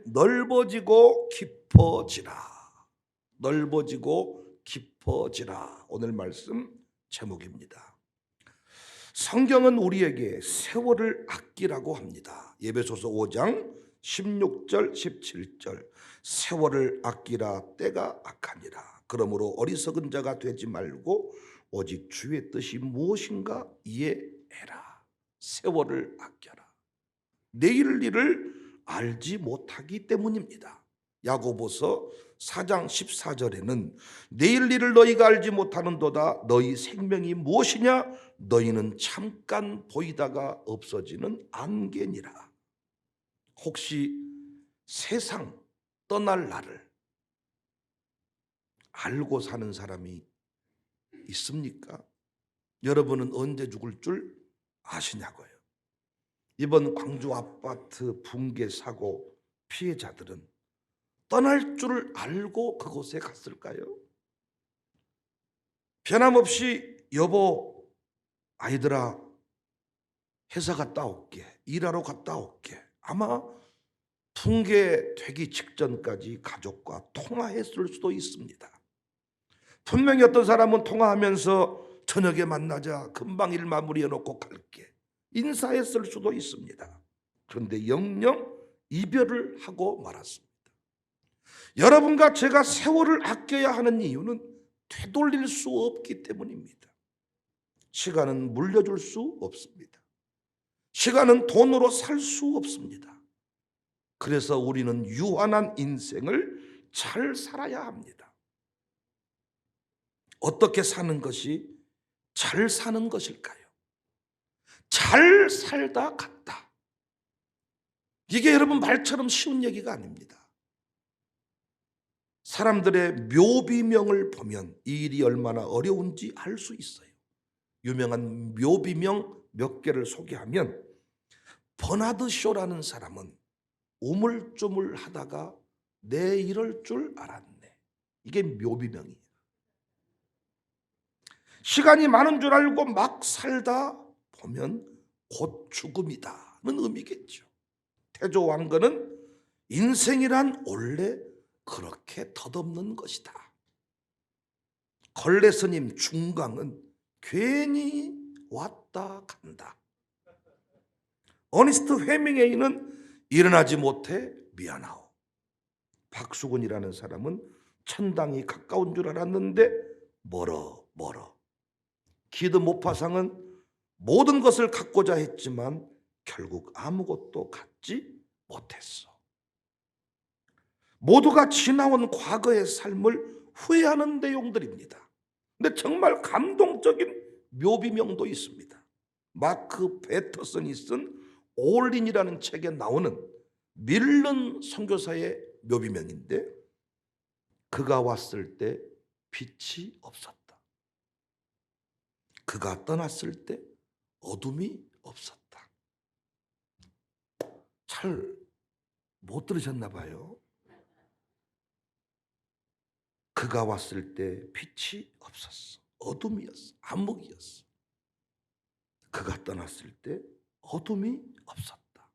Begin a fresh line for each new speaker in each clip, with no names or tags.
넓어지고 깊어지라. 넓어지고 깊어지라. 오늘 말씀 제목입니다. 성경은 우리에게 세월을 아끼라고 합니다. 에베소서 5장 16절 17절 세월을 아끼라 때가 악하니라. 그러므로 어리석은 자가 되지 말고 오직 주의 뜻이 무엇인가 이해해라. 세월을 아껴라. 내일 일을 알지 못하기 때문입니다. 야고보서 4장 14절에는 내일 일을 너희가 알지 못하는도다. 너희 생명이 무엇이냐? 너희는 잠깐 보이다가 없어지는 안개니라. 혹시 세상 떠날 날을 알고 사는 사람이 있습니까? 여러분은 언제 죽을 줄 아시냐고요. 이번 광주 아파트 붕괴 사고 피해자들은 떠날 줄 알고 그곳에 갔을까요? 변함없이 여보, 아이들아, 회사 갔다 올게, 일하러 갔다 올게. 아마 붕괴되기 직전까지 가족과 통화했을 수도 있습니다. 분명히 어떤 사람은 통화하면서 저녁에 만나자, 금방 일 마무리해놓고 갈게, 인사했을 수도 있습니다. 그런데 영영 이별을 하고 말았습니다. 여러분과 제가 세월을 아껴야 하는 이유는 되돌릴 수 없기 때문입니다. 시간은 물려줄 수 없습니다. 시간은 돈으로 살 수 없습니다. 그래서 우리는 유한한 인생을 잘 살아야 합니다. 어떻게 사는 것이 잘 사는 것일까요? 잘 살다 갔다. 이게 여러분 말처럼 쉬운 얘기가 아닙니다. 사람들의 묘비명을 보면 이 일이 얼마나 어려운지 알 수 있어요. 유명한 묘비명 몇 개를 소개하면, 버나드 쇼라는 사람은 우물쭈물 하다가 내 이럴 줄 알았네. 이게 묘비명이에요. 시간이 많은 줄 알고 막 살다 보면 곧 죽음이다는 의미겠죠. 태조 왕건은 인생이란 원래 그렇게 덧없는 것이다. 걸레 스님 중강은 괜히 왔다 간다. 어니스트 헤밍웨이는 일어나지 못해 미안하오. 박수근이라는 사람은 천당이 가까운 줄 알았는데 멀어. 기드 모파상은 모든 것을 갖고자 했지만 결국 아무것도 갖지 못했어. 모두가 지나온 과거의 삶을 후회하는 내용들입니다. 근데 정말 감동적인 묘비명도 있습니다. 마크 베터슨이 쓴 올인이라는 책에 나오는 밀런 선교사의 묘비명인데, 그가 왔을 때 빛이 없었다. 그가 떠났을 때 어둠이 없었다. 잘 못 들으셨나 봐요. 그가 왔을 때 빛이 없었어. 어둠이었어. 암흑이었어. 그가 떠났을 때 어둠이 없었다.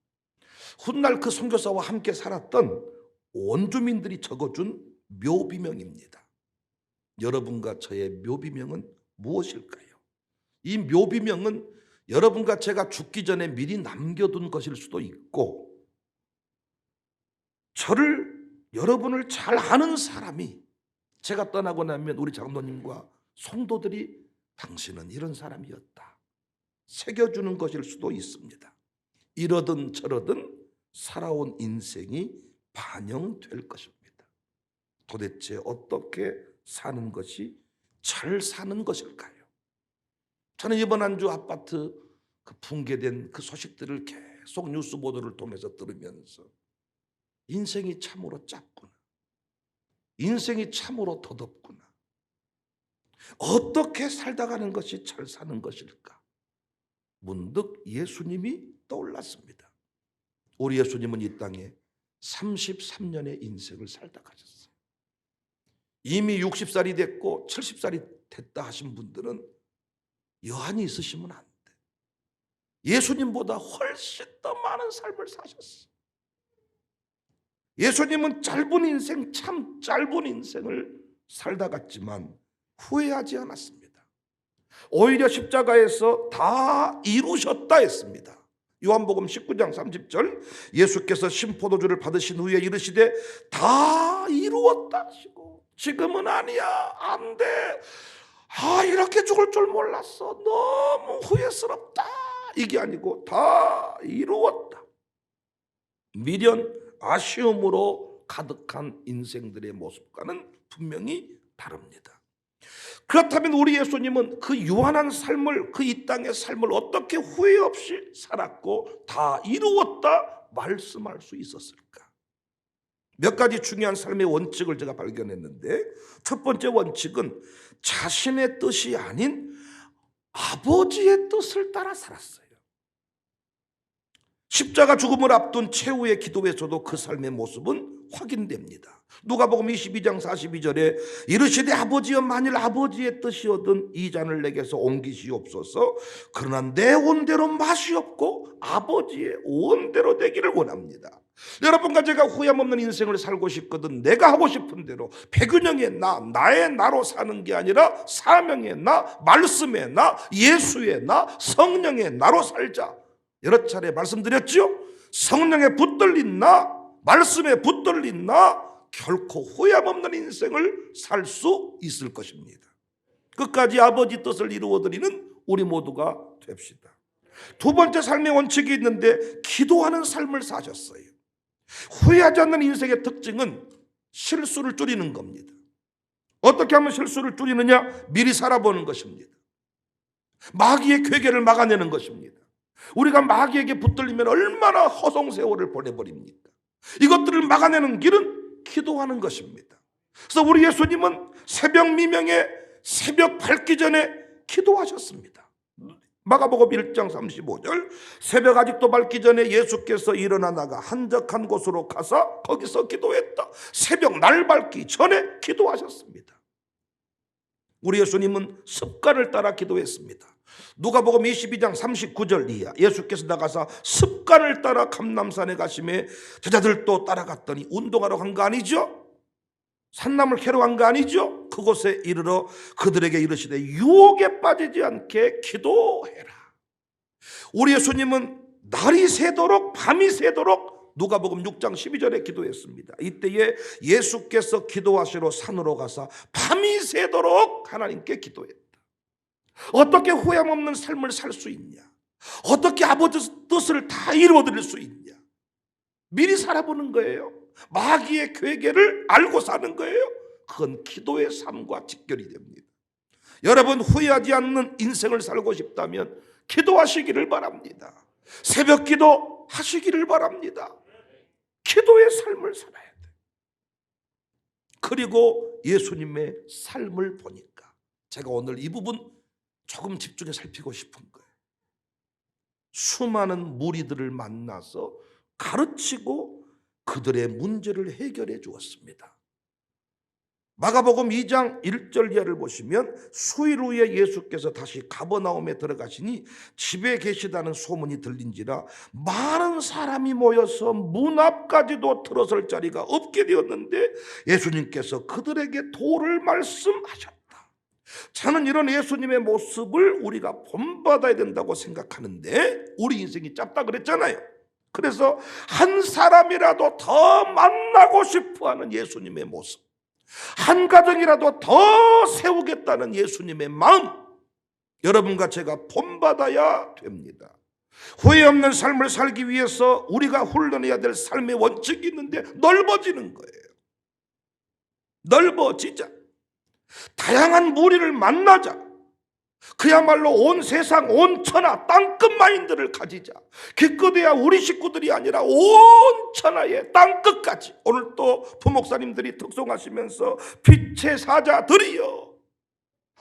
훗날 그 선교사와 함께 살았던 원주민들이 적어준 묘비명입니다. 여러분과 저의 묘비명은 무엇일까요? 이 묘비명은 여러분과 제가 죽기 전에 미리 남겨둔 것일 수도 있고, 여러분을 잘 아는 사람이 제가 떠나고 나면 우리 장로님과 성도들이 당신은 이런 사람이었다 새겨주는 것일 수도 있습니다. 이러든 저러든 살아온 인생이 반영될 것입니다. 도대체 어떻게 사는 것이 잘 사는 것일까요? 저는 이번 한 주 아파트 그 붕괴된 그 소식들을 계속 뉴스 보도를 통해서 들으면서 인생이 참으로 짧구나. 인생이 참으로 덧없구나. 어떻게 살다 가는 것이 잘 사는 것일까? 문득 예수님이 떠올랐습니다. 우리 예수님은 이 땅에 33년의 인생을 살다 가셨어요. 이미 60살이 됐고 70살이 됐다 하신 분들은 여한이 있으시면 안 돼. 예수님보다 훨씬 더 많은 삶을 사셨어요. 예수님은 짧은 인생, 참 짧은 인생을 살다 갔지만 후회하지 않았습니다. 오히려 십자가에서 다 이루셨다 했습니다. 요한복음 19장 30절, 예수께서 신포도주를 받으신 후에 이르시되 다 이루었다 하시고, 지금은 아니야, 안 돼, 이렇게 죽을 줄 몰랐어, 너무 후회스럽다, 이게 아니고 다 이루었다. 미련, 아쉬움으로 가득한 인생들의 모습과는 분명히 다릅니다. 그렇다면 우리 예수님은 그 유한한 삶을, 그 이 땅의 삶을 어떻게 후회 없이 살았고 다 이루었다 말씀할 수 있었을까? 몇 가지 중요한 삶의 원칙을 제가 발견했는데, 첫 번째 원칙은 자신의 뜻이 아닌 아버지의 뜻을 따라 살았어요. 십자가 죽음을 앞둔 최후의 기도에서도 그 삶의 모습은 확인됩니다. 누가복음 22장 42절에 이르시되 아버지여, 만일 아버지의 뜻이거든 이 잔을 내게서 옮기시옵소서. 그러나 내 원대로 맛이 없고 아버지의 원대로 되기를 원합니다. 여러분과 제가 후회함 없는 인생을 살고 싶거든 내가 하고 싶은 대로 백운영의 나, 나의 나로 사는 게 아니라 사명의 나, 말씀의 나, 예수의 나, 성령의 나로 살자. 여러 차례 말씀드렸죠. 성령에 붙들린 나, 말씀에 붙들린 나, 결코 후회함 없는 인생을 살 수 있을 것입니다. 끝까지 아버지 뜻을 이루어드리는 우리 모두가 됩시다. 두 번째 삶의 원칙이 있는데, 기도하는 삶을 사셨어요. 후회하지 않는 인생의 특징은 실수를 줄이는 겁니다. 어떻게 하면 실수를 줄이느냐? 미리 살아보는 것입니다. 마귀의 괴계를 막아내는 것입니다. 우리가 마귀에게 붙들리면 얼마나 허송세월을 보내버립니까? 이것들을 막아내는 길은 기도하는 것입니다. 그래서 우리 예수님은 새벽 미명에, 새벽 밝기 전에 기도하셨습니다. 마가복음 1장 35절, 새벽 아직도 밝기 전에 예수께서 일어나 나가 한적한 곳으로 가서 거기서 기도했다. 새벽 날 밝기 전에 기도하셨습니다. 우리 예수님은 습관을 따라 기도했습니다. 누가복음 22장 39절 이하, 예수께서 나가서 습관을 따라 감람산에 가심에 제자들도 따라갔더니 운동하러 간 거 아니죠? 산나물 캐러 간 거 아니죠? 그곳에 이르러 그들에게 이르시되 유혹에 빠지지 않게 기도해라. 우리 예수님은 날이 새도록 밤이 새도록 누가복음 6장 12절에 기도했습니다. 이때에 예수께서 기도하시러 산으로 가서 밤이 새도록 하나님께 기도했다. 어떻게 후회함 없는 삶을 살 수 있냐? 어떻게 아버지 뜻을 다 이루어드릴 수 있냐? 미리 살아보는 거예요. 마귀의 괴계를 알고 사는 거예요. 그건 기도의 삶과 직결이 됩니다. 여러분, 후회하지 않는 인생을 살고 싶다면 기도하시기를 바랍니다. 새벽 기도 하시기를 바랍니다. 기도의 삶을 살아야 돼. 그리고 예수님의 삶을 보니까 제가 오늘 이 부분 조금 집중해 살피고 싶은 거예요. 수많은 무리들을 만나서 가르치고 그들의 문제를 해결해 주었습니다. 마가복음 2장 1절 이하를 보시면 수일 후에 예수께서 다시 가버나움에 들어가시니 집에 계시다는 소문이 들린지라 많은 사람이 모여서 문 앞까지도 들어설 자리가 없게 되었는데 예수님께서 그들에게 도를 말씀하셨다. 저는 이런 예수님의 모습을 우리가 본받아야 된다고 생각하는데, 우리 인생이 짧다 그랬잖아요. 그래서 한 사람이라도 더 만나고 싶어하는 예수님의 모습, 한 가정이라도 더 세우겠다는 예수님의 마음, 여러분과 제가 본받아야 됩니다. 후회 없는 삶을 살기 위해서 우리가 훈련해야 될 삶의 원칙이 있는데 넓어지는 거예요. 넓어지자. 다양한 무리를 만나자. 그야말로 온 세상, 온 천하, 땅끝 마인드를 가지자. 기껏해야 우리 식구들이 아니라 온 천하의 땅끝까지. 오늘 또 부목사님들이 특송하시면서 빛의 사자들이여,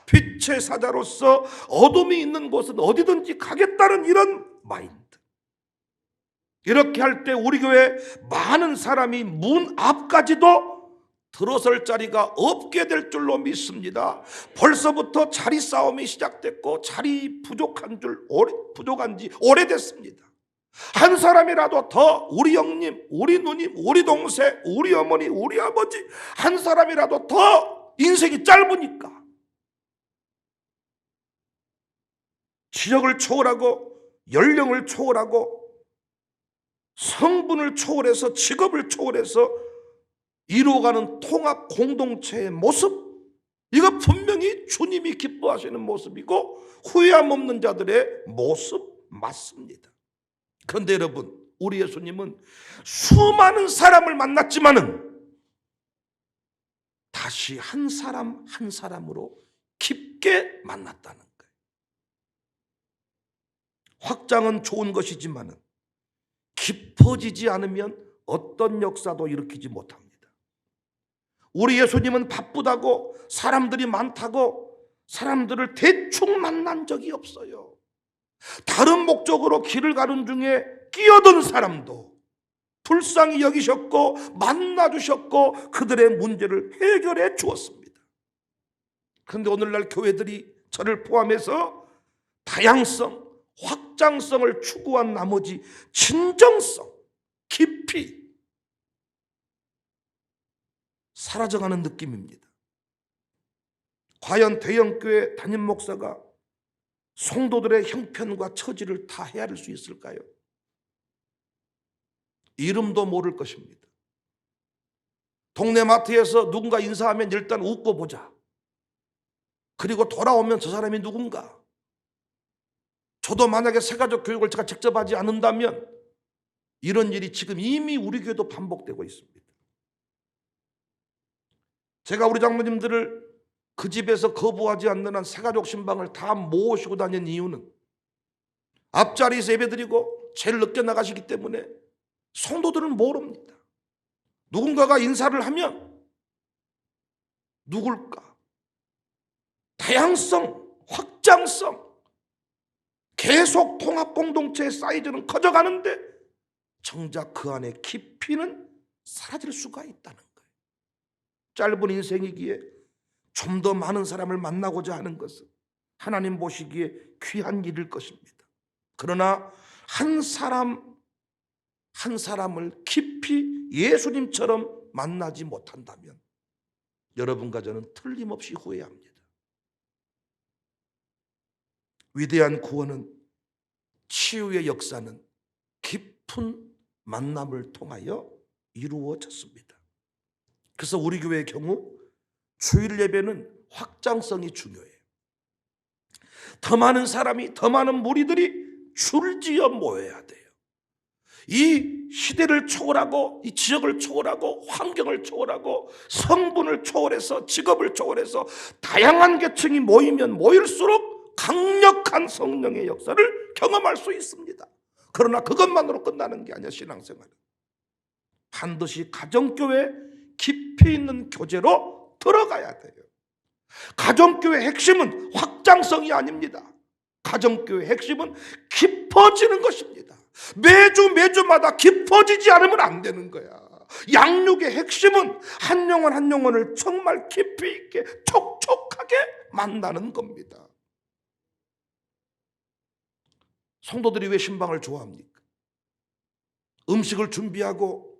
빛의 사자로서 어둠이 있는 곳은 어디든지 가겠다는 이런 마인드. 이렇게 할 때 우리 교회 많은 사람이 문 앞까지도 들어설 자리가 없게 될 줄로 믿습니다. 벌써부터 자리 싸움이 시작됐고 자리 부족한 지 오래됐습니다. 한 사람이라도 더, 우리 형님, 우리 누님, 우리 동생, 우리 어머니, 우리 아버지, 한 사람이라도 더 인생이 짧으니까 지역을 초월하고 연령을 초월하고 성분을 초월해서 직업을 초월해서 이루어가는 통합 공동체의 모습, 이거 분명히 주님이 기뻐하시는 모습이고 후회함 없는 자들의 모습 맞습니다. 그런데 여러분, 우리 예수님은 수많은 사람을 만났지만은 다시 한 사람 한 사람으로 깊게 만났다는 거예요. 확장은 좋은 것이지만은 깊어지지 않으면 어떤 역사도 일으키지 못합니다. 우리 예수님은 바쁘다고, 사람들이 많다고 사람들을 대충 만난 적이 없어요. 다른 목적으로 길을 가는 중에 끼어든 사람도 불쌍히 여기셨고 만나주셨고 그들의 문제를 해결해 주었습니다. 그런데 오늘날 교회들이 저를 포함해서 다양성, 확장성을 추구한 나머지 진정성, 깊이 사라져가는 느낌입니다. 과연 대형교회 담임 목사가 성도들의 형편과 처지를 다 헤아릴 수 있을까요? 이름도 모를 것입니다. 동네 마트에서 누군가 인사하면 일단 웃고 보자. 그리고 돌아오면 저 사람이 누군가. 저도 만약에 새가족 교육을 제가 직접 하지 않는다면 이런 일이 지금 이미 우리 교회도 반복되고 있습니다. 제가 우리 장로님들을 그 집에서 거부하지 않는 한 새가족 신방을 다 모시고 다니는 이유는 앞자리에서 예배드리고 제일 늦게 나가시기 때문에 성도들은 모릅니다. 누군가가 인사를 하면 누굴까? 다양성, 확장성, 계속 통합 공동체의 사이즈는 커져가는데 정작 그 안에 깊이는 사라질 수가 있다는 거예요. 짧은 인생이기에 좀 더 많은 사람을 만나고자 하는 것은 하나님 보시기에 귀한 일일 것입니다. 그러나 한 사람 한 사람을 깊이 예수님처럼 만나지 못한다면 여러분과 저는 틀림없이 후회합니다. 위대한 구원은, 치유의 역사는 깊은 만남을 통하여 이루어졌습니다. 그래서 우리 교회의 경우 주일 예배는 확장성이 중요해요. 더 많은 사람이, 더 많은 무리들이 줄지어 모여야 돼요. 이 시대를 초월하고 이 지역을 초월하고 환경을 초월하고 성분을 초월해서 직업을 초월해서 다양한 계층이 모이면 모일수록 강력한 성령의 역사를 경험할 수 있습니다. 그러나 그것만으로 끝나는 게 아니야. 신앙생활은 반드시 가정교회 깊이 있는 교제로 들어가야 돼요. 가정교회 핵심은 확장성이 아닙니다. 가정교회 핵심은 깊어지는 것입니다. 매주마다 깊어지지 않으면 안 되는 거야. 양육의 핵심은 한 영혼 한 영혼을 정말 깊이 있게 촉촉하게 만나는 겁니다. 성도들이 왜 신방을 좋아합니까? 음식을 준비하고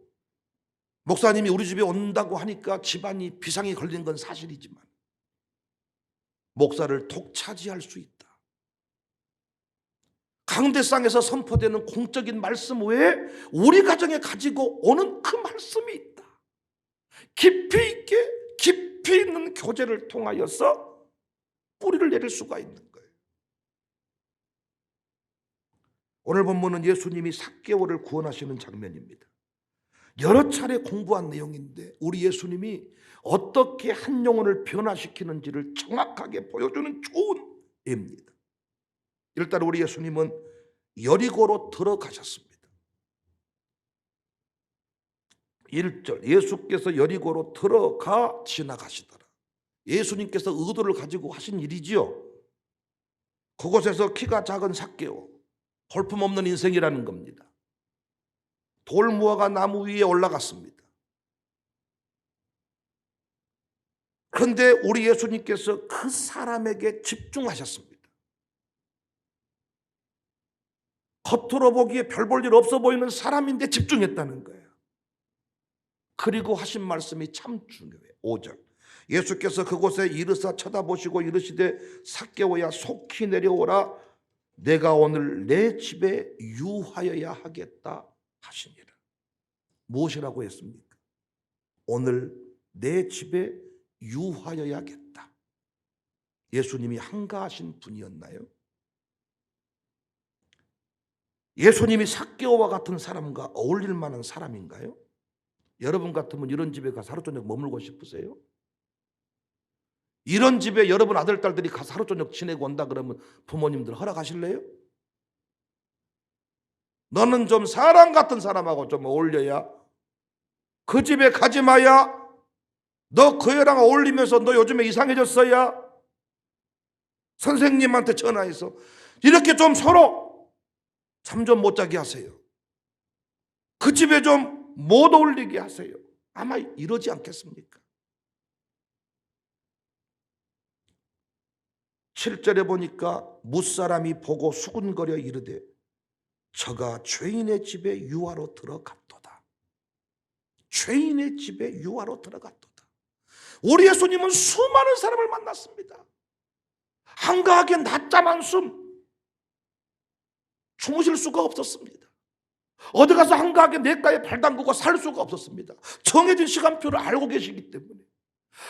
목사님이 우리 집에 온다고 하니까 집안이 비상이 걸린 건 사실이지만 목사를 독차지할 수 있다. 강대상에서 선포되는 공적인 말씀 외에 우리 가정에 가지고 오는 그 말씀이 있다. 깊이 있게 깊이 있는 교제를 통하여서 뿌리를 내릴 수가 있는 거예요. 오늘 본문은 예수님이 삭개오를 구원하시는 장면입니다. 여러 차례 공부한 내용인데 우리 예수님이 어떻게 한 영혼을 변화시키는지를 정확하게 보여주는 좋은 예입니다. 일단 우리 예수님은 여리고로 들어가셨습니다. 1절, 예수께서 여리고로 들어가 지나가시더라. 예수님께서 의도를 가지고 하신 일이지요. 그곳에서 키가 작은 삭개오, 볼품없는 인생이라는 겁니다. 돌무화과 나무 위에 올라갔습니다. 그런데 우리 예수님께서 그 사람에게 집중하셨습니다. 겉으로 보기에 별 볼 일 없어 보이는 사람인데 집중했다는 거예요. 그리고 하신 말씀이 참 중요해요. 5절. 예수께서 그곳에 이르사 쳐다보시고 이르시되 삭개오야 속히 내려오라 내가 오늘 내 집에 유하여야 하겠다 하시니라. 무엇이라고 했습니까? 오늘 내 집에 유하여야겠다. 예수님이 한가하신 분이었나요? 예수님이 삭개오와 같은 사람과 어울릴 만한 사람인가요? 여러분 같으면 이런 집에 가서 하루 저녁 머물고 싶으세요? 이런 집에 여러분 아들, 딸들이 가서 하루 저녁 지내고 온다 그러면 부모님들 허락하실래요? 너는 좀 사람 같은 사람하고 좀 어울려야, 그 집에 가지 마야, 너 그 애랑 어울리면서 너 요즘에 이상해졌어야 선생님한테 전화해서 이렇게 좀 서로 잠 좀 못 자게 하세요. 그 집에 좀 못 어울리게 하세요. 아마 이러지 않겠습니까? 7절에 보니까 무사람이 보고 수군거려 이르되 저가 죄인의 집에 유하로 들어갔도다. 죄인의 집에 유하로 들어갔도다. 우리 예수님은 수많은 사람을 만났습니다. 한가하게 낮잠 한숨 주무실 수가 없었습니다. 어디 가서 한가하게 냇가에 발 담그고 살 수가 없었습니다. 정해진 시간표를 알고 계시기 때문에.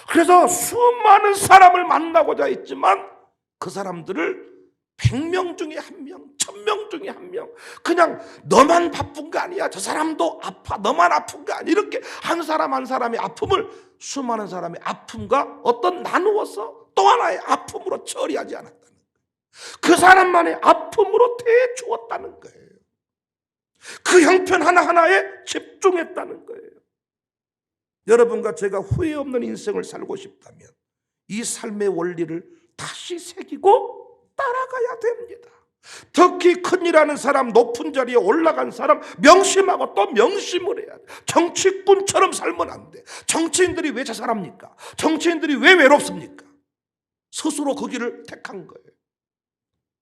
그래서 수많은 사람을 만나고자 했지만 그 사람들을 100명 중에 1명, 1000명 중에 1명, 그냥 너만 바쁜 거 아니야, 저 사람도 아파, 너만 아픈 거 아니야, 이렇게 한 사람 한 사람의 아픔을 수많은 사람의 아픔과 어떤 나누어서 또 하나의 아픔으로 처리하지 않았다는 거예요. 그 사람만의 아픔으로 대주었다는 거예요. 그 형편 하나하나에 집중했다는 거예요. 여러분과 제가 후회 없는 인생을 살고 싶다면 이 삶의 원리를 다시 새기고 따라가야 됩니다. 특히 큰일하는 사람, 높은 자리에 올라간 사람 명심하고 또 명심을 해야 돼. 정치꾼처럼 살면 안 돼. 정치인들이 왜 자살합니까? 정치인들이 왜 외롭습니까? 스스로 그 길을 택한 거예요.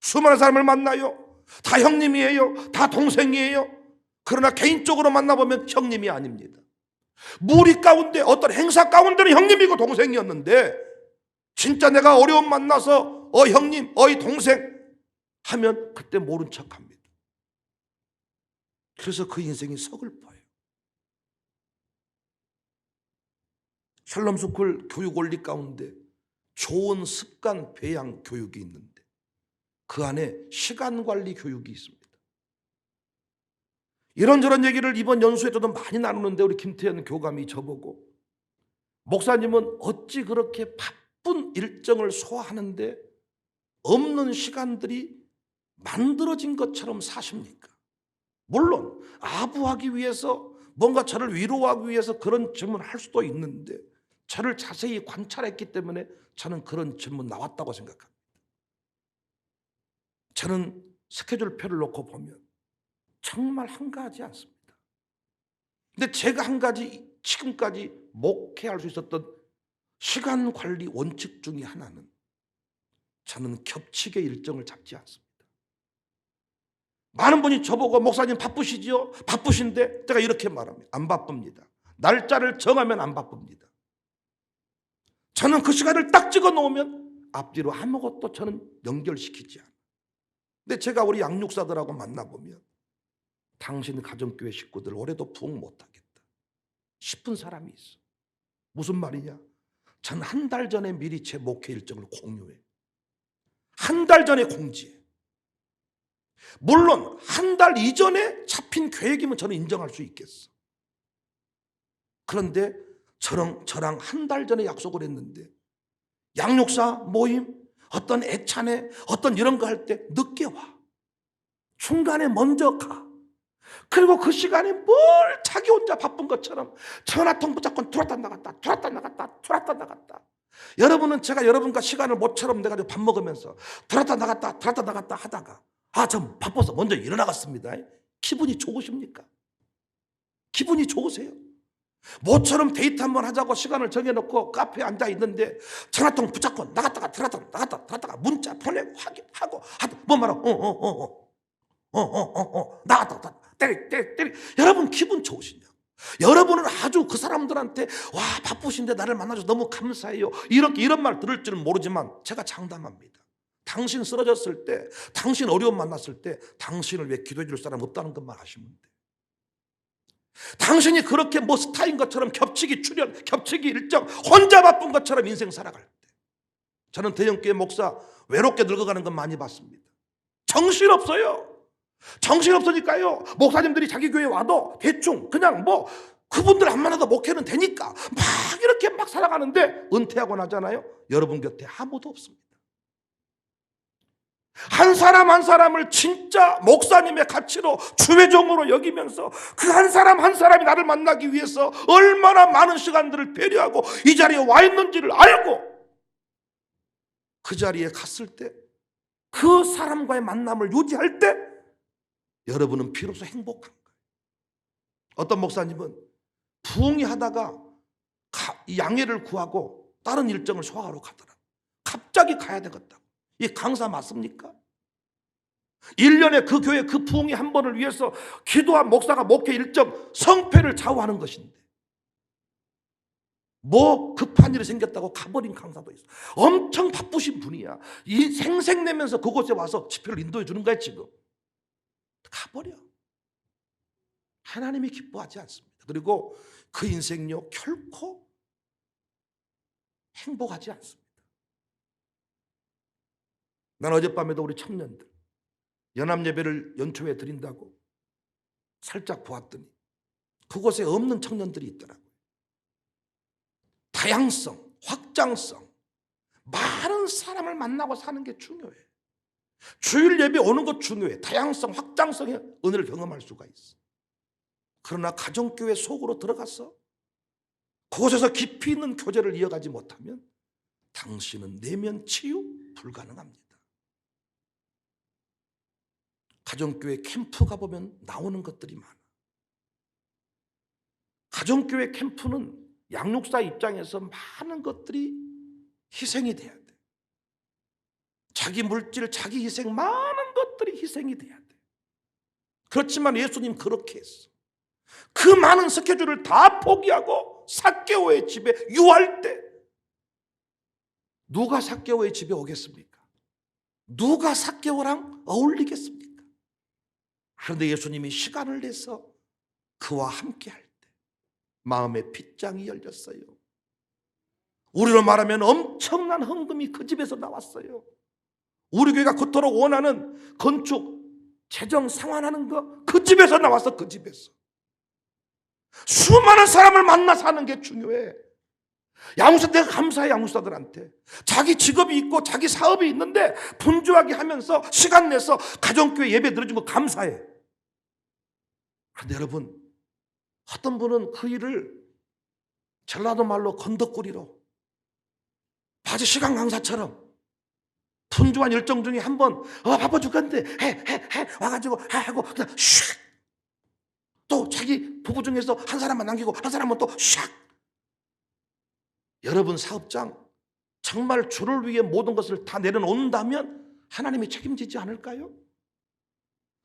수많은 사람을 만나요. 다 형님이에요. 다 동생이에요. 그러나 개인적으로 만나보면 형님이 아닙니다. 무리 가운데 어떤 행사 가운데는 형님이고 동생이었는데 진짜 내가 어려움 만나서 형님, 이 동생 하면 그때 모른 척합니다. 그래서 그 인생이 서글퍼요. 샬롬스쿨 교육 원리 가운데 좋은 습관 배양 교육이 있는데 그 안에 시간관리 교육이 있습니다. 이런저런 얘기를 이번 연수에도 많이 나누는데 우리 김태현 교감이 저보고 목사님은 어찌 그렇게 바쁜 일정을 소화하는데 없는 시간들이 만들어진 것처럼 사십니까? 물론 아부하기 위해서 뭔가 저를 위로하기 위해서 그런 질문을 할 수도 있는데 저를 자세히 관찰했기 때문에 저는 그런 질문 나왔다고 생각합니다. 저는 스케줄표를 놓고 보면 정말 한가하지 않습니다. 근데 제가 한 가지 지금까지 목회할 수 있었던 시간 관리 원칙 중에 하나는 저는 겹치게 일정을 잡지 않습니다. 많은 분이 저보고 목사님 바쁘시죠? 바쁘신데 제가 이렇게 말합니다. 안 바쁩니다. 날짜를 정하면 안 바쁩니다. 저는 그 시간을 딱 찍어 놓으면 앞뒤로 아무것도 저는 연결시키지 않아요. 근데 제가 우리 양육사들하고 만나보면 당신 가정교회 식구들 올해도 부흥 못하겠다 싶은 사람이 있어. 무슨 말이냐? 전 한 달 전에 미리 제 목회 일정을 공유해. 한 달 전에 공지해. 물론 한 달 이전에 잡힌 계획이면 저는 인정할 수 있겠어. 그런데 저랑 한 달 전에 약속을 했는데 양육사 모임, 어떤 애찬회, 어떤 이런 거 할 때 늦게 와. 중간에 먼저 가. 그리고 그 시간에 뭘 자기 혼자 바쁜 것처럼 전화통 붙잡고 들어왔다 나갔다 들어왔다 나갔다 들어왔다 나갔다. 여러분은 제가 여러분과 시간을 모처럼 내가지고 밥 먹으면서 들어왔다 나갔다 하다가 좀 바빠서 먼저 일어나갔습니다. 기분이 좋으십니까? 기분이 좋으세요? 모처럼 데이트 한번 하자고 시간을 정해놓고 카페에 앉아 있는데 전화통 붙잡고 나갔다가 들어왔다가 문자 보내고 확인하고 뭐 말하고 나갔다 때리. 여러분 기분 좋으시냐? 여러분은 아주 그 사람들한테 와 바쁘신데 나를 만나줘서 너무 감사해요 이런 말 들을 줄은 모르지만 제가 장담합니다. 당신 쓰러졌을 때, 당신 어려움 만났을 때 당신을 위해 기도해 줄 사람 없다는 것만 아시면 돼. 당신이 그렇게 뭐 스타인 것처럼 겹치기 출연, 겹치기 일정, 혼자 바쁜 것처럼 인생 살아갈 때, 저는 대형교회 목사 외롭게 늙어가는 건 많이 봤습니다. 정신없어요. 정신없으니까요, 목사님들이 자기 교회 와도 대충 그냥 뭐 그분들 안 만나도 목회는 되니까 막 이렇게 막 살아가는데 은퇴하고 나잖아요, 여러분 곁에 아무도 없습니다. 한 사람 한 사람을 진짜 목사님의 가치로 주회종으로 여기면서 그 한 사람 한 사람이 나를 만나기 위해서 얼마나 많은 시간들을 배려하고 이 자리에 와 있는지를 알고 그 자리에 갔을 때, 그 사람과의 만남을 유지할 때 여러분은 비로소 행복한 거예요. 어떤 목사님은 부흥이 하다가 양해를 구하고 다른 일정을 소화하러 가더라. 갑자기 가야 되겠다고. 이 강사 맞습니까? 1년에 그 교회 그 부흥이 한 번을 위해서 기도한 목사가 목회 일정 성패를 좌우하는 것인데 뭐 급한 일이 생겼다고 가버린 강사도 있어. 엄청 바쁘신 분이야. 이 생색내면서 그곳에 와서 집회를 인도해 주는 거야 지금. 가버려. 하나님이 기뻐하지 않습니다. 그리고 그 인생요 결코 행복하지 않습니다. 난 어젯밤에도 우리 청년들 연합예배를 연초에 드린다고 살짝 보았더니 그곳에 없는 청년들이 있더라고요. 다양성, 확장성, 많은 사람을 만나고 사는 게 중요해. 주일 예배 오는 것 중요해. 다양성, 확장성의 은혜를 경험할 수가 있어. 그러나 가정교회 속으로 들어가서 그곳에서 깊이 있는 교제를 이어가지 못하면 당신은 내면 치유 불가능합니다. 가정교회 캠프 가보면 나오는 것들이 많아. 가정교회 캠프는 양육사 입장에서 많은 것들이 희생이 돼야 돼. 자기 물질, 자기 희생, 많은 것들이 희생이 돼야 돼. 그렇지만 예수님 그렇게 했어. 그 많은 스케줄을 다 포기하고 삭개오의 집에 유할 때 누가 삭개오의 집에 오겠습니까? 누가 삭개오랑 어울리겠습니까? 그런데 예수님이 시간을 내서 그와 함께 할 때 마음의 빗장이 열렸어요. 우리로 말하면 엄청난 헌금이 그 집에서 나왔어요. 우리 교회가 그토록 원하는 건축, 재정 상환하는 거 그 집에서 나왔어. 그 집에서. 수많은 사람을 만나 사는 게 중요해. 양육사, 내가 감사해. 양육사들한테 자기 직업이 있고 자기 사업이 있는데 분주하게 하면서 시간 내서 가정교회 예배 들어준 거 감사해. 그런데 여러분, 어떤 분은 그 일을 전라도 말로 건더꾸리로 바지 시간 강사처럼 분주한 일정 중에 한 번 바빠 죽겠는데 해 와가지고 하고 그냥 슉, 또 자기 부부 중에서 한 사람만 남기고 한 사람은 또 샥. 여러분 사업장 정말 주를 위해 모든 것을 다 내려놓는다면 하나님이 책임지지 않을까요?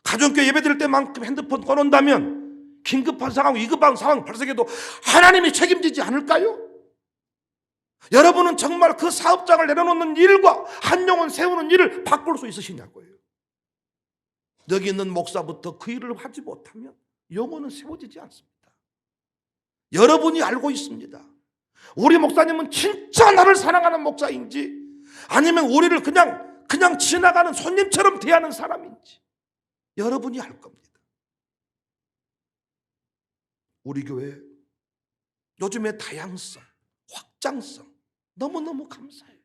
가정교회 예배 드릴 때만큼 핸드폰 꺼놓는다면 긴급한 상황, 위급한 상황 발생해도 하나님이 책임지지 않을까요? 여러분은 정말 그 사업장을 내려놓는 일과 한 영혼 세우는 일을 바꿀 수 있으시냐고요. 여기 있는 목사부터 그 일을 하지 못하면 영혼은 세워지지 않습니다. 여러분이 알고 있습니다. 우리 목사님은 진짜 나를 사랑하는 목사인지 아니면 우리를 그냥 지나가는 손님처럼 대하는 사람인지 여러분이 알 겁니다. 우리 교회 요즘의 다양성, 확장성 너무너무 감사해요.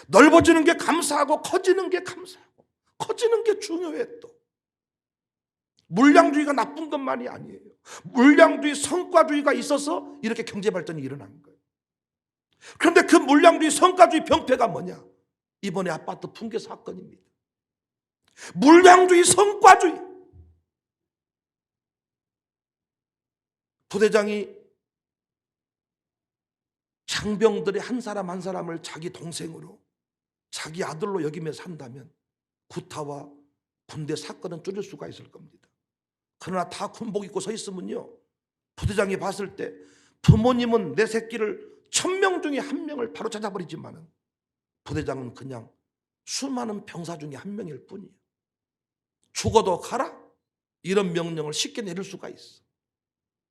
넓어지는 게 감사하고 커지는 게 감사하고 커지는 게 중요해. 또 물량주의가 나쁜 것만이 아니에요. 물량주의, 성과주의가 있어서 이렇게 경제발전이 일어난 거예요. 그런데 그 물량주의, 성과주의 병폐가 뭐냐? 이번에 아파트 붕괴 사건입니다. 물량주의, 성과주의. 부대장이 장병들의 한 사람 한 사람을 자기 동생으로, 자기 아들로 여기며 산다면 구타와 군대 사건은 줄일 수가 있을 겁니다. 그러나 다 군복 입고 서 있으면요, 부대장이 봤을 때 부모님은 내 새끼를 1000명 중에 1명을 바로 찾아버리지만은 부대장은 그냥 수많은 병사 중에 1명일 뿐이에요. 죽어도 가라, 이런 명령을 쉽게 내릴 수가 있어.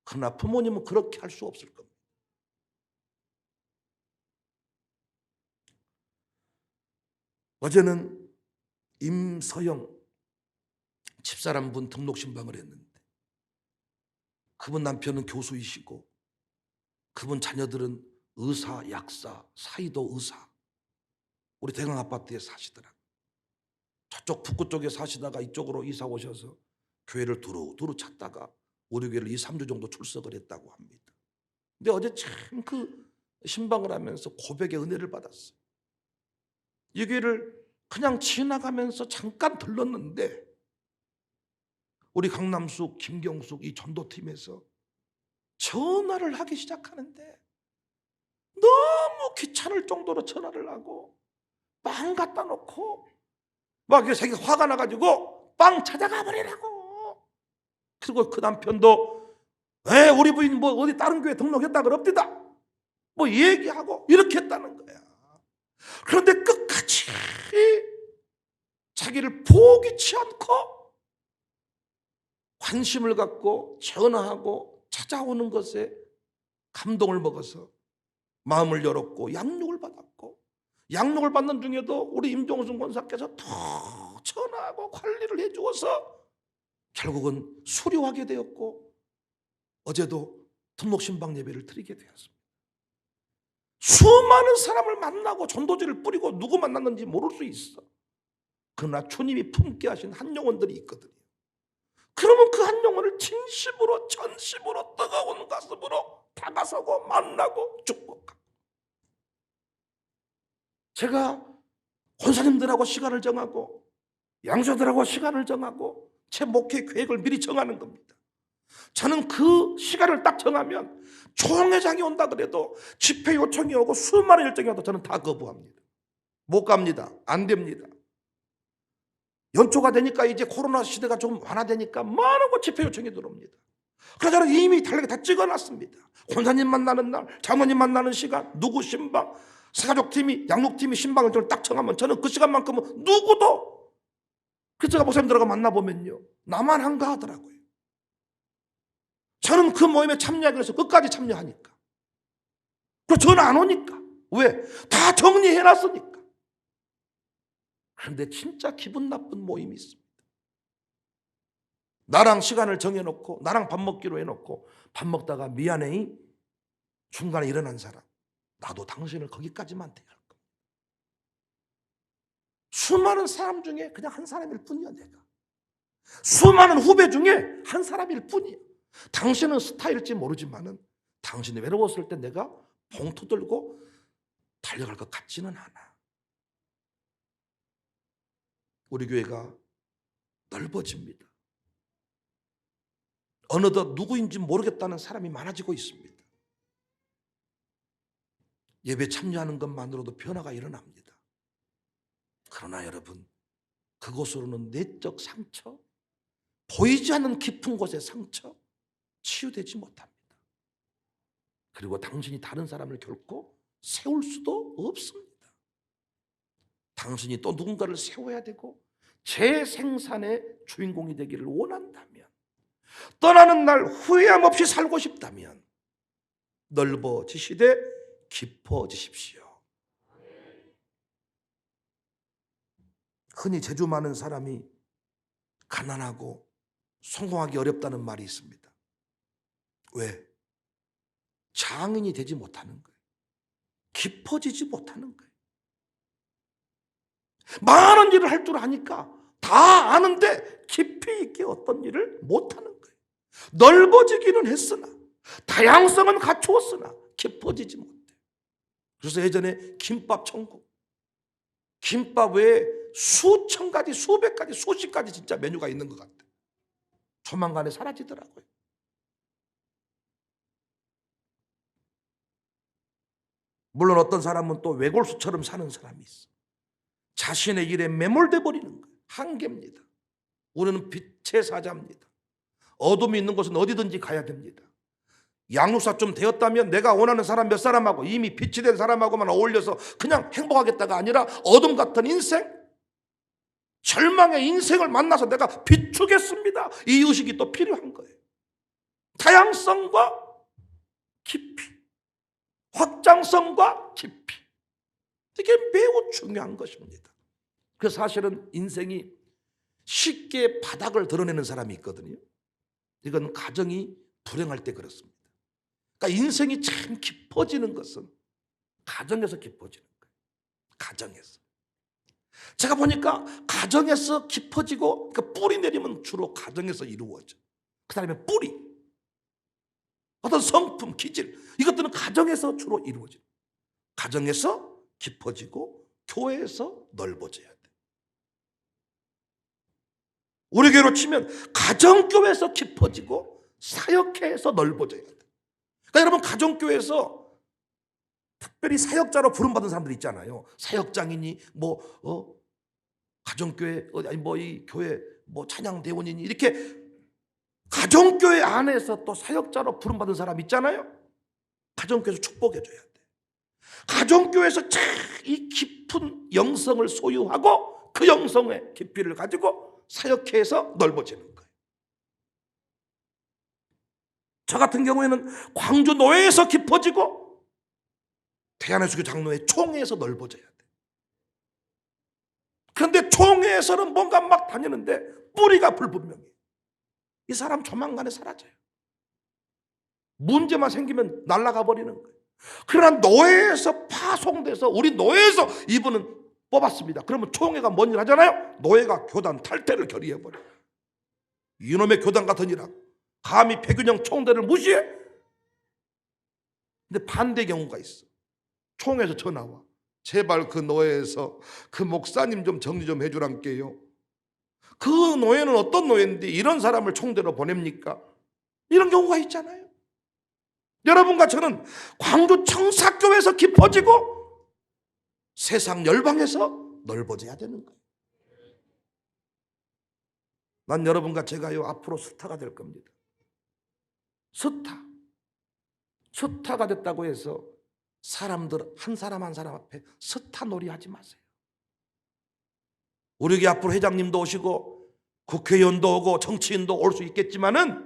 그러나 부모님은 그렇게 할 수 없을 겁니다. 어제는 임서영 집사람분 등록 신방을 했는데, 그분 남편은 교수이시고 그분 자녀들은 의사, 약사, 사이도 의사, 우리 대강 아파트에 사시더라고요. 저쪽 북구 쪽에 사시다가 이쪽으로 이사 오셔서 교회를 두루두루 찾다가 우리 교회를 2, 3주 정도 출석을 했다고 합니다. 근데 어제 참 그 신방을 하면서 고백의 은혜를 받았어요. 이 교회를 그냥 지나가면서 잠깐 들렀는데 우리 강남숙, 김경숙 이 전도팀에서 전화를 하기 시작하는데 너무 귀찮을 정도로 전화를 하고 빵 갖다 놓고 막 자기 화가 나가지고 빵 찾아가 버리라고. 그리고 그 남편도 에 우리 부인 뭐 어디 다른 교회 등록했다 그럽디다 뭐 얘기하고 이렇게 했다는 거야. 그런데 끝까지 자기를 포기치 않고 관심을 갖고 전화하고 찾아오는 것에 감동을 먹어서 마음을 열었고 양육을 받았고, 양육을 받는 중에도 우리 임종순 권사께서 더 전화하고 관리를 해주어서 결국은 수료하게 되었고 어제도 등록신방 예배를 드리게 되었습니다. 수많은 사람을 만나고 전도지를 뿌리고 누구 만났는지 모를 수 있어. 그러나 주님이 품게 하신 한 영혼들이 있거든요. 그러면 그 한 영혼을 진심으로 전심으로 뜨거운 가슴으로 다가서고 만나고 축복하고. 제가 권사님들하고 시간을 정하고 양조들하고 시간을 정하고 제 목회 계획을 미리 정하는 겁니다. 저는 그 시간을 딱 정하면 총회장이 온다 그래도 집회 요청이 오고 수많은 일정이 와도 저는 다 거부합니다. 못 갑니다. 안 됩니다. 연초가 되니까 이제 코로나 시대가 좀 완화되니까 많은 곳 집회 요청이 들어옵니다. 그래서 저는 이미 달력에 다 찍어놨습니다. 권사님 만나는 날, 장모님 만나는 시간, 누구 신방, 사가족팀이, 양육팀이 신방을 저는 딱 정하면 저는 그 시간만큼은 누구도, 그래서 제가 목사님 들어가 만나보면요 나만 한가 하더라고요. 저는 그 모임에 참여하기 위해서 끝까지 참여하니까. 그래서 저는 안 오니까. 왜? 다 정리해놨으니까. 그런데 진짜 기분 나쁜 모임이 있습니다. 나랑 시간을 정해놓고 나랑 밥 먹기로 해놓고 밥 먹다가 미안해 중간에 일어난 사람, 나도 당신을 거기까지만 대할 겁니다. 수많은 사람 중에 그냥 한 사람일 뿐이야. 내가 수많은 후배 중에 한 사람일 뿐이야. 당신은 스타일일지 모르지만은 당신이 외로웠을 때 내가 봉투 들고 달려갈 것 같지는 않아. 우리 교회가 넓어집니다. 어느덧 누구인지 모르겠다는 사람이 많아지고 있습니다. 예배 참여하는 것만으로도 변화가 일어납니다. 그러나 여러분, 그곳으로는 내적 상처, 보이지 않는 깊은 곳의 상처 치유되지 못합니다. 그리고 당신이 다른 사람을 결코 세울 수도 없습니다. 당신이 또 누군가를 세워야 되고 재생산의 주인공이 되기를 원한다면, 떠나는 날 후회함 없이 살고 싶다면 넓어지시되 깊어지십시오. 흔히 재주 많은 사람이 가난하고 성공하기 어렵다는 말이 있습니다. 왜? 장인이 되지 못하는 거예요. 깊어지지 못하는 거예요. 많은 일을 할 줄 아니까 다 아는데 깊이 있게 어떤 일을 못하는 거예요. 넓어지기는 했으나, 다양성은 갖추었으나 깊어지지 못해. 그래서 예전에 김밥 천국, 김밥 외에 수천 가지, 수백 가지, 수십 가지 진짜 메뉴가 있는 것 같아요. 조만간에 사라지더라고요. 물론 어떤 사람은 또 외골수처럼 사는 사람이 있어. 자신의 일에 매몰돼 버리는 거예요. 한계입니다. 우리는 빛의 사자입니다. 어둠이 있는 곳은 어디든지 가야 됩니다. 양육사 좀 되었다면 내가 원하는 사람 몇 사람하고 이미 빛이 된 사람하고만 어울려서 그냥 행복하겠다가 아니라 어둠 같은 인생, 절망의 인생을 만나서 내가 비추겠습니다. 이 의식이 또 필요한 거예요. 다양성과 깊이, 확장성과 깊이, 이게 매우 중요한 것입니다. 그 사실은 인생이 쉽게 바닥을 드러내는 사람이 있거든요. 이건 가정이 불행할 때 그렇습니다. 그러니까 인생이 참 깊어지는 것은 가정에서 깊어지는 거예요. 가정에서. 제가 보니까 가정에서 깊어지고, 그러니까 뿌리 내리면 주로 가정에서 이루어져. 그 다음에 뿌리, 어떤 성품, 기질, 이것들은 가정에서 주로 이루어져요. 가정에서 깊어지고 교회에서 넓어져야 돼. 우리 교회로 치면 가정교회에서 깊어지고 사역회에서 넓어져야 돼. 그러니까 여러분, 가정교회에서 특별히 사역자로 부름받은 사람들 있잖아요. 사역장이니 가정교회 아니 이 교회 찬양대원이니 이렇게 가정교회 안에서 또 사역자로 부름받은 사람 있잖아요. 가정교회에서 축복해줘야 돼. 가정교회에서 이 깊은 영성을 소유하고 그 영성의 깊이를 가지고 사역회에서 넓어지는 거예요. 저 같은 경우에는 광주 노회에서 깊어지고 대한예수교 장로회 총회에서 넓어져야 돼. 그런데 총회에서는 뭔가 막 다니는데 뿌리가 불분명해. 이 사람 조만간에 사라져요. 문제만 생기면 날아가 버리는 거예요. 그러나 노예에서 파송돼서 우리 노예에서 이분은 뽑았습니다. 그러면 총회가 뭔 일 하잖아요. 노예가 교단 탈퇴를 결의해버려요. 이놈의 교단 같은 이라 감히 백윤영 총대를 무시해. 근데 반대 경우가 있어. 총회에서 전화와, 제발 그 노예에서 그 목사님 좀 정리 좀 해주란께요. 그 노예는 어떤 노예인데 이런 사람을 총대로 보냅니까? 이런 경우가 있잖아요. 여러분과 저는 광주 청사교회에서 깊어지고 세상 열방에서 넓어져야 되는 거예요. 난 여러분과 제가요 앞으로 스타가 될 겁니다. 스타가 됐다고 해서 사람들 한 사람 한 사람 앞에 스타 놀이 하지 마세요. 우리 교회 앞으로 회장님도 오시고 국회의원도 오고 정치인도 올 수 있겠지만은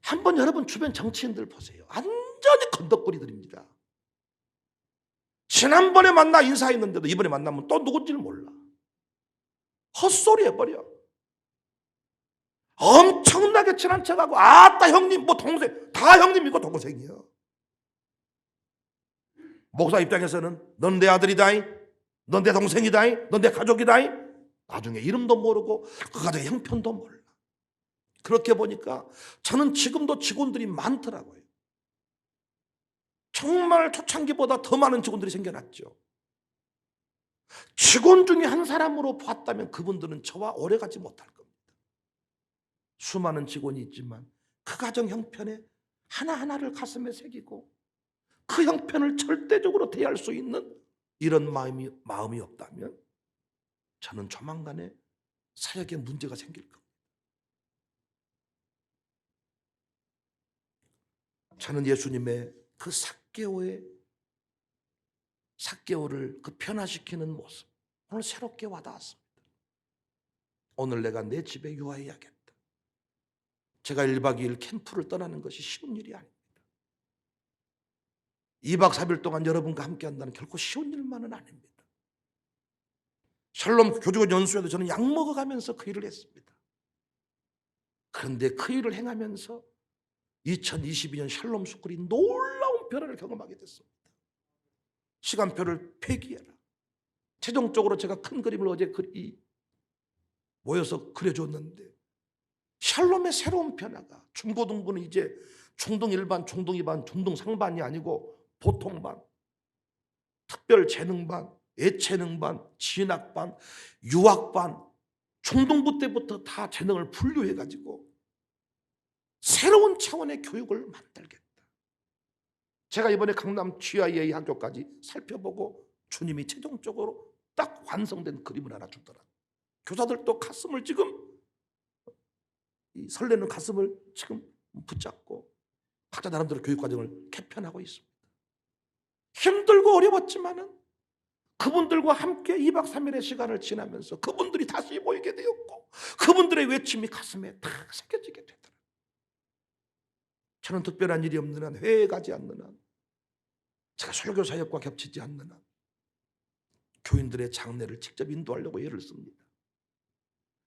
한번 여러분 주변 정치인들 보세요. 완전히 건덕거리들입니다. 지난번에 만나 인사했는데도 이번에 만나면 또 누군지를 몰라. 헛소리 해버려. 엄청나게 친한 척하고 아따 형님 동생 다 형님이고 동생이요. 목사 입장에서는 넌 내 아들이다이, 넌 내 동생이다이, 넌 내 가족이다이. 나중에 이름도 모르고 그 가정의 형편도 몰라. 그렇게 보니까 저는 지금도 직원들이 많더라고요. 정말 초창기보다 더 많은 직원들이 생겨났죠. 직원 중에 한 사람으로 봤다면 그분들은 저와 오래 가지 못할 겁니다. 수많은 직원이 있지만 그 가정 형편에 하나하나를 가슴에 새기고 그 형편을 절대적으로 대할 수 있는 이런 마음이 없다면 저는 조만간에 사역에 문제가 생길 겁니다. 저는 예수님의 그 삭개오를 그 변화시키는 모습 오늘 새롭게 와닿았습니다. 오늘 내가 내 집에 유하해야겠다. 제가 1박 2일 캠프를 떠나는 것이 쉬운 일이 아닙니다. 2박 3일 동안 여러분과 함께 한다는 결코 쉬운 일만은 아닙니다. 샬롬 교주교 연수에도 저는 약 먹어가면서 그 일을 했습니다. 그런데 그 일을 행하면서 2022년 샬롬 스쿨이 놀라운 변화를 경험하게 됐습니다. 시간표를 폐기해라. 최종적으로 제가 큰 그림을 어제 모여서 그려줬는데 샬롬의 새로운 변화가 중고등부는 이제 중등 1반, 중등 2반, 중등 상반이 아니고 보통반, 특별 재능반, 예체능반, 진학반, 유학반, 중등부 때부터 다 재능을 분류해가지고 새로운 차원의 교육을 만들겠다. 제가 이번에 강남 GIA 학교까지 살펴보고 주님이 최종적으로 딱 완성된 그림을 하나 주더라. 교사들도 가슴을 지금 이 설레는 가슴을 지금 붙잡고 각자 나름대로 교육 과정을 개편하고 있습니다. 힘들고 어려웠지만은 그분들과 함께 2박 3일의 시간을 지나면서 그분들이 다시 모이게 되었고 그분들의 외침이 가슴에 탁 새겨지게 되더라고요. 저는 특별한 일이 없는 한, 회에 가지 않는 한, 제가 설교 사역과 겹치지 않는 한 교인들의 장례를 직접 인도하려고 애를 씁니다.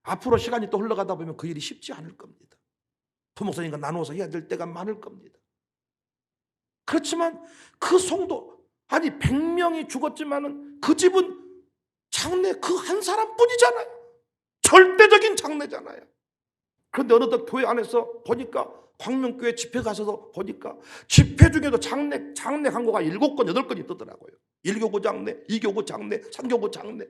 앞으로 시간이 또 흘러가다 보면 그 일이 쉽지 않을 겁니다. 부목사님과 나누어서 해야 될 때가 많을 겁니다. 그렇지만 그 성도, 아니 100명이 죽었지만은 그 집은 장례 그 한 사람뿐이잖아요. 절대적인 장례잖아요. 그런데 어느덧 교회 안에서 보니까 광명교회 집회 가서도 보니까 집회 중에도 장례 광고가 7건 8건이 뜨더라고요. 1교구 장례, 2교구 장례, 3교구 장례.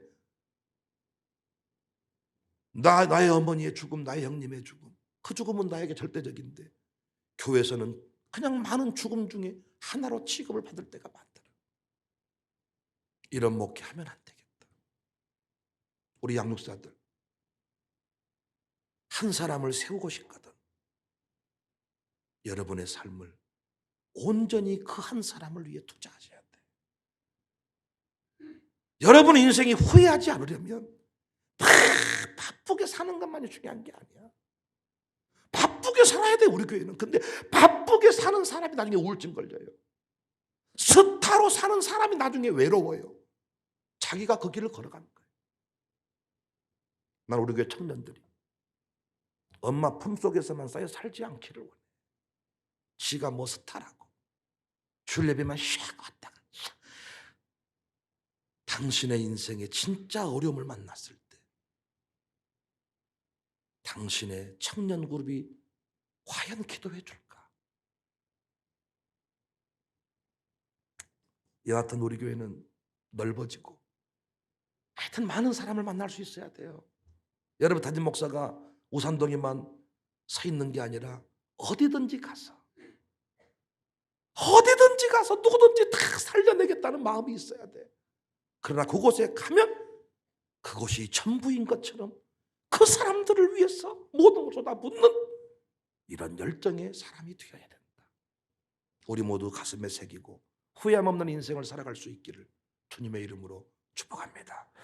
나의 어머니의 죽음, 나의 형님의 죽음, 그 죽음은 나에게 절대적인데 교회에서는 그냥 많은 죽음 중에 하나로 취급을 받을 때가 많더라. 이런 목회하면 안 되겠다. 우리 양육사들 한 사람을 세우고 싶거든 여러분의 삶을 온전히 그 한 사람을 위해 투자하셔야 돼. 여러분의 인생이 후회하지 않으려면 바쁘게 사는 것만이 중요한 게 아니야. 바쁘게 살아야 돼 우리 교회는. 근데 바쁘게 사는 사람이 나중에 우울증 걸려요. 스타로 사는 사람이 나중에 외로워요. 자기가 그 길을 걸어가는 거예요. 난 우리 교회 청년들이 엄마 품속에서만 쌓여 살지 않기를 원해. 지가 뭐 스타라고 주일 예배만 샥 왔다가 당신의 인생에 진짜 어려움을 만났을 때 당신의 청년 그룹이 과연 기도해 줄까? 여하튼 우리 교회는 넓어지고 하여튼 많은 사람을 만날 수 있어야 돼요. 여러분 담임 목사가 우산동에만 서 있는 게 아니라 어디든지 가서 누구든지 다 살려내겠다는 마음이 있어야 돼. 그러나 그곳에 가면 그곳이 전부인 것처럼 그 사람들을 위해서 모든 걸 쏟아붓는 이런 열정의 사람이 되어야 된다. 우리 모두 가슴에 새기고 후회함 없는 인생을 살아갈 수 있기를 주님의 이름으로 축복합니다.